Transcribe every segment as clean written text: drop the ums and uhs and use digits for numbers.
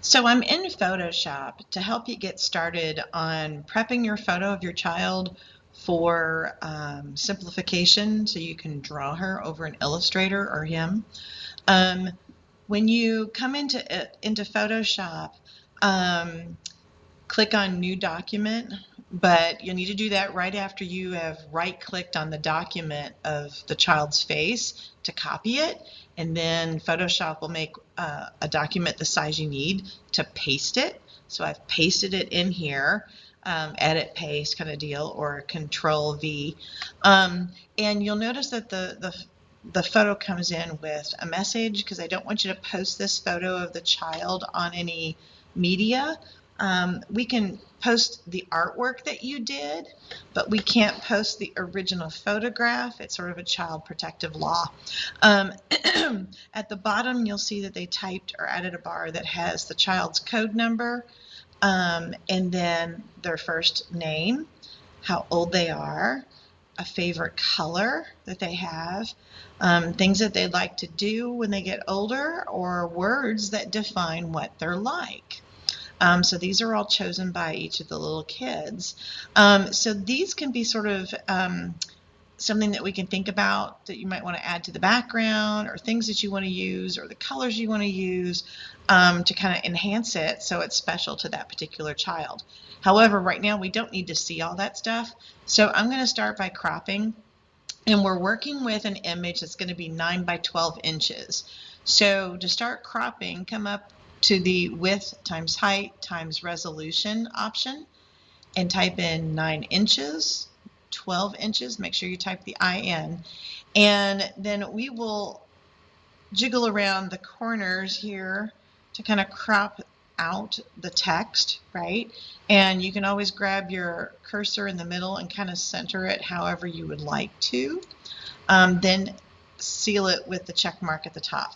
So I'm in Photoshop to help you get started on prepping your photo of your child for simplification so you can draw her over an Illustrator or him. Um, when you come into Photoshop, um, click on New Document, but you need to do that right after you have right-clicked on the document of the child's face to copy it, and then Photoshop will make a document the size you need to paste it. So I've pasted it in here, edit, paste kind of deal, or Control V. And you'll notice that the photo comes in with a message because I don't want you to post this photo of the child on any media. We can post the artwork that you did, but we can't post the original photograph. It's sort of a child protective law. At the bottom, you'll see that they typed or added a bar that has the child's code number, and then their first name, how old they are, a favorite color that they have, things that they'd like to do when they get older, or words that define what they're like. So these are all chosen by each of the little kids. So these can be sort of something that we can think about that you might want to add to the background, or things that you want to use, or the colors you want to use to kind of enhance it so it's special to that particular child. However, right now we don't need to see all that stuff. So I'm going to start by cropping. And we're working with an image that's going to be 9 by 12 inches. So to start cropping, come up to the width times height times resolution option and type in 9 inches, 12 inches. Make sure you type the IN. And then we will jiggle around the corners here to kind of crop out the text, right? And you can always grab your cursor in the middle and kind of center it however you would like to. Then seal it with the check mark at the top.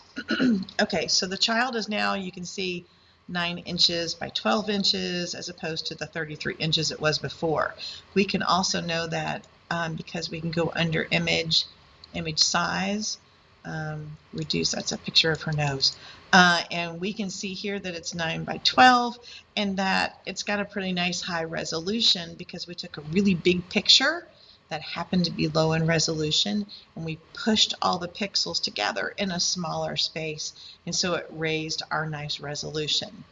Okay, so the child is now, you can see, 9 inches by 12 inches as opposed to the 33 inches it was before. We can also know that because we can go under image size, reduce, that's a picture of her nose. And we can see here that it's 9 by 12 and that it's got a pretty nice high resolution because we took a really big picture that happened to be low in resolution, and we pushed all the pixels together in a smaller space, and so it raised our nice resolution.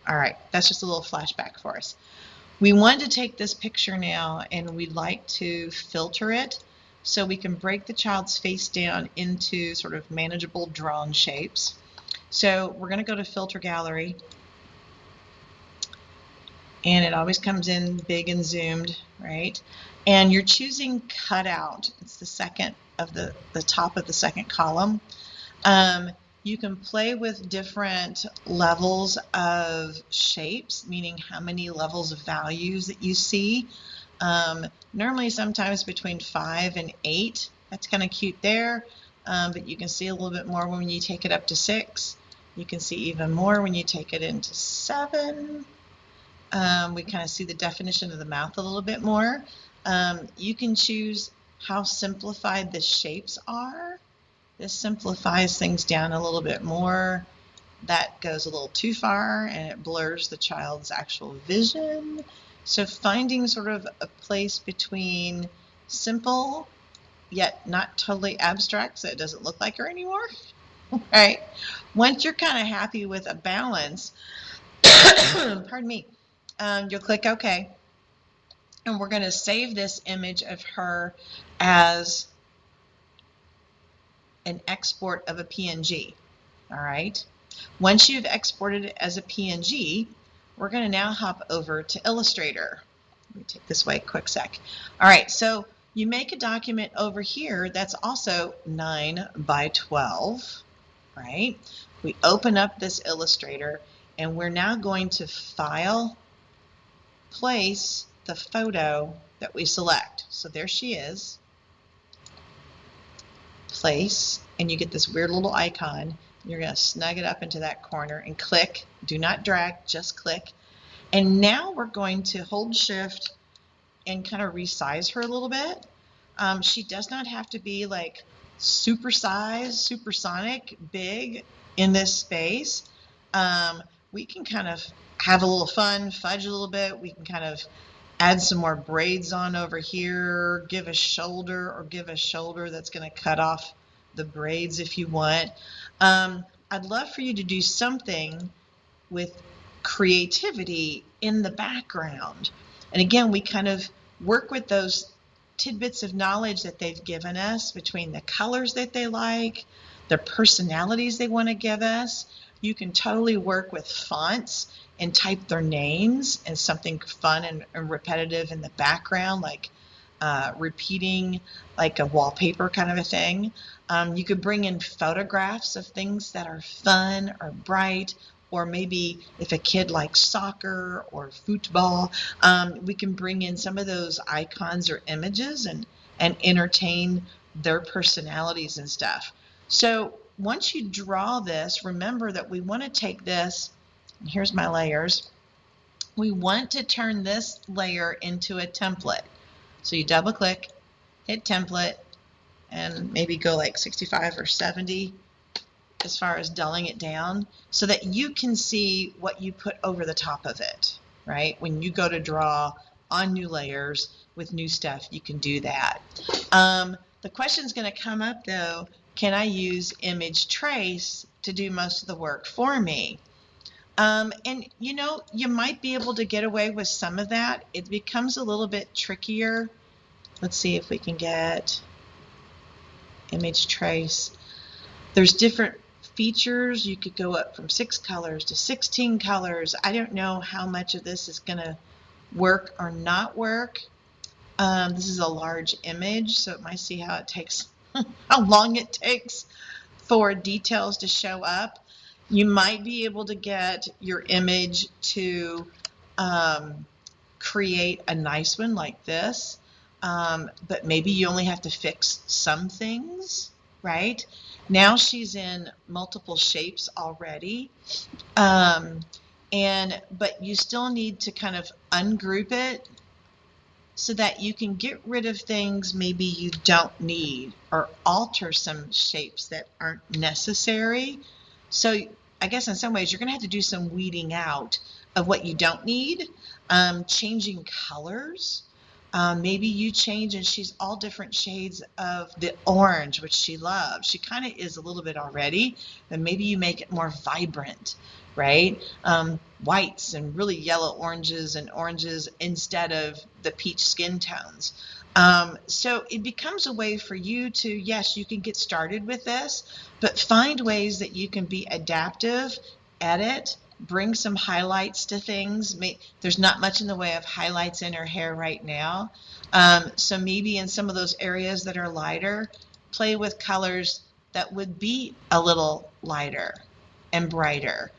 All right, that's just a little flashback for us. We want to take this picture now, and we'd like to filter it so we can break the child's face down into sort of manageable drawn shapes. So we're going to go to Filter Gallery, and it always comes in big and zoomed, right? And you're choosing cutout. It's the second of the top of the second column. You can play with different levels of shapes, meaning how many levels of values that you see. Normally sometimes between 5 and 8. That's kind of cute there, but you can see a little bit more when you take it up to 6. You can see even more when you take it into 7. We kind of see the definition of the mouth a little bit more. You can choose how simplified the shapes are. This simplifies things down a little bit more. That goes a little too far and it blurs the child's actual vision. So finding sort of a place between simple yet not totally abstract so it doesn't look like her anymore. Right? Once you're kind of happy with a balance, pardon me, you'll click OK. And we're going to save this image of her as an export of a PNG. All right. Once you've exported it as a PNG, we're going to now hop over to Illustrator. Let me take this away a quick sec. All right. So you make a document over here that's also 9 by 12. Right. We open up this Illustrator and we're now going to File, Place the photo that we select. So there she is. Place, and you get this weird little icon. You're going to snug it up into that corner and click. Do not drag, just click. And now we're going to hold shift and kind of resize her a little bit. She does not have to be like super size, supersonic, big in this space. we can kind of have a little fun, fudge a little bit. We can kind of add some more braids on over here, give a shoulder that's going to cut off the braids if you want. I'd love for you to do something with creativity in the background. And again, we kind of work with those tidbits of knowledge that they've given us between the colors that they like, the personalities they want to give us. You can totally work with fonts and type their names and something fun and repetitive in the background, like repeating like a wallpaper kind of a thing. You could bring in photographs of things that are fun or bright, or maybe if a kid likes soccer or football, we can bring in some of those icons or images and entertain their personalities and stuff. So once you draw this, remember that we want to take this, and here's my layers, we want to turn this layer into a template. So you double click, hit template, and maybe go like 65 or 70 as far as dulling it down so that you can see what you put over the top of it, right? When you go to draw on new layers with new stuff, you can do that. The question's going to come up though, can I use image trace to do most of the work for me? And you know, you might be able to get away with some of that. It becomes a little bit trickier. Let's see if we can get image trace. There's different features. You could go up from 6 colors to 16 colors. I don't know how much of this is going to work or not work. This is a large image, so it might see how it takes, how long it takes for details to show up. You might be able to get your image to create a nice one like this, but maybe you only have to fix some things, right? Now she's in multiple shapes already, but you still need to kind of ungroup it so that you can get rid of things maybe you don't need or alter some shapes that aren't necessary. So I guess in some ways you're going to have to do some weeding out of what you don't need, changing colors. Maybe you change and she's all different shades of the orange, which she loves. She kind of is a little bit already, but maybe you make it more vibrant, right? Whites and really yellow oranges and oranges instead of the peach skin tones. So it becomes a way for you to, yes, you can get started with this, but find ways that you can be adaptive, edit, bring some highlights to things. There's not much in the way of highlights in her hair right now. So maybe in some of those areas that are lighter, play with colors that would be a little lighter and brighter.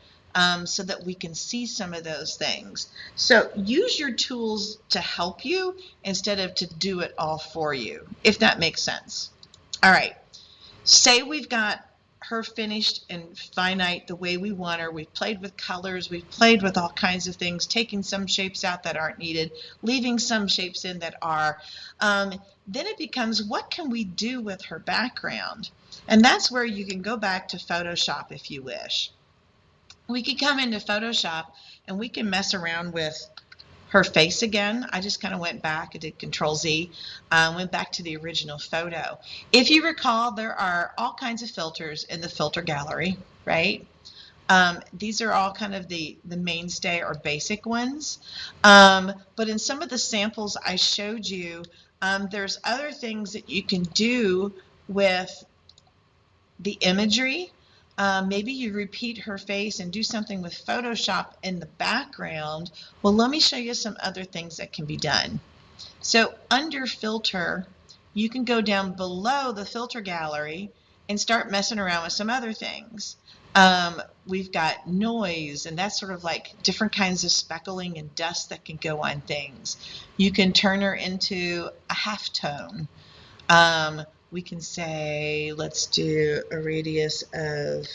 So that we can see some of those things. So use your tools to help you instead of to do it all for you, if that makes sense. All right, say we've got her finished and finite the way we want her. We've played with colors, we've played with all kinds of things, taking some shapes out that aren't needed, leaving some shapes in that are. Then it becomes, what can we do with her background? And that's where you can go back to Photoshop if you wish. We could come into Photoshop and we can mess around with her face again. I just kind of went back, I did Control Z, went back to the original photo. If you recall, there are all kinds of filters in the filter gallery, right? These are all kind of the mainstay or basic ones. But in some of the samples I showed you, there's other things that you can do with the imagery. Maybe you repeat her face and do something with Photoshop in the background. Well, let me show you some other things that can be done. So under filter, you can go down below the filter gallery and start messing around with some other things. We've got noise, and that's sort of like different kinds of speckling and dust that can go on things. You can turn her into a halftone. We can say, let's do a radius of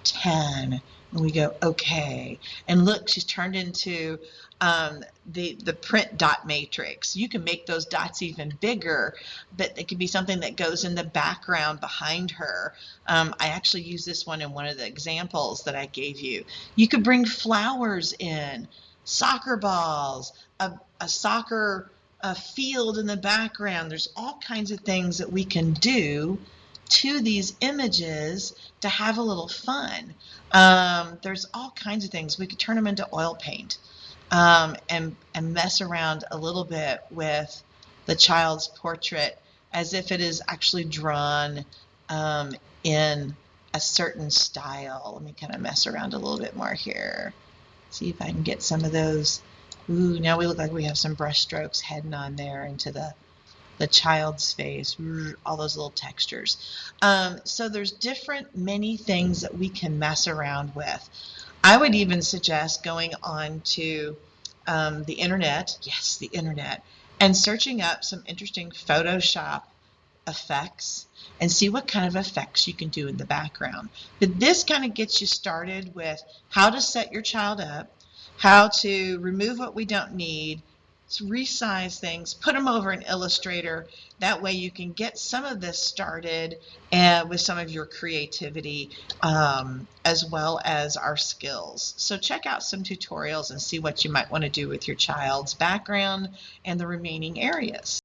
10. And we go, okay. And look, she's turned into the print dot matrix. You can make those dots even bigger, but it could be something that goes in the background behind her. I actually use this one in one of the examples that I gave you. You could bring flowers in, soccer balls, a soccer field in the background. There's all kinds of things that we can do to these images to have a little fun. There's all kinds of things. We could turn them into oil paint and mess around a little bit with the child's portrait as if it is actually drawn in a certain style. Let me kind of mess around a little bit more here. See if I can get some of those. Ooh, now we look like we have some brush strokes heading on there into the child's face, all those little textures. So there's many things that we can mess around with. I would even suggest going on to the internet, yes, the internet, and searching up some interesting Photoshop effects and see what kind of effects you can do in the background. But this kind of gets you started with how to set your child up, how to remove what we don't need, resize things, put them over in Illustrator. That way you can get some of this started with some of your creativity as well as our skills. So check out some tutorials and see what you might want to do with your child's background and the remaining areas.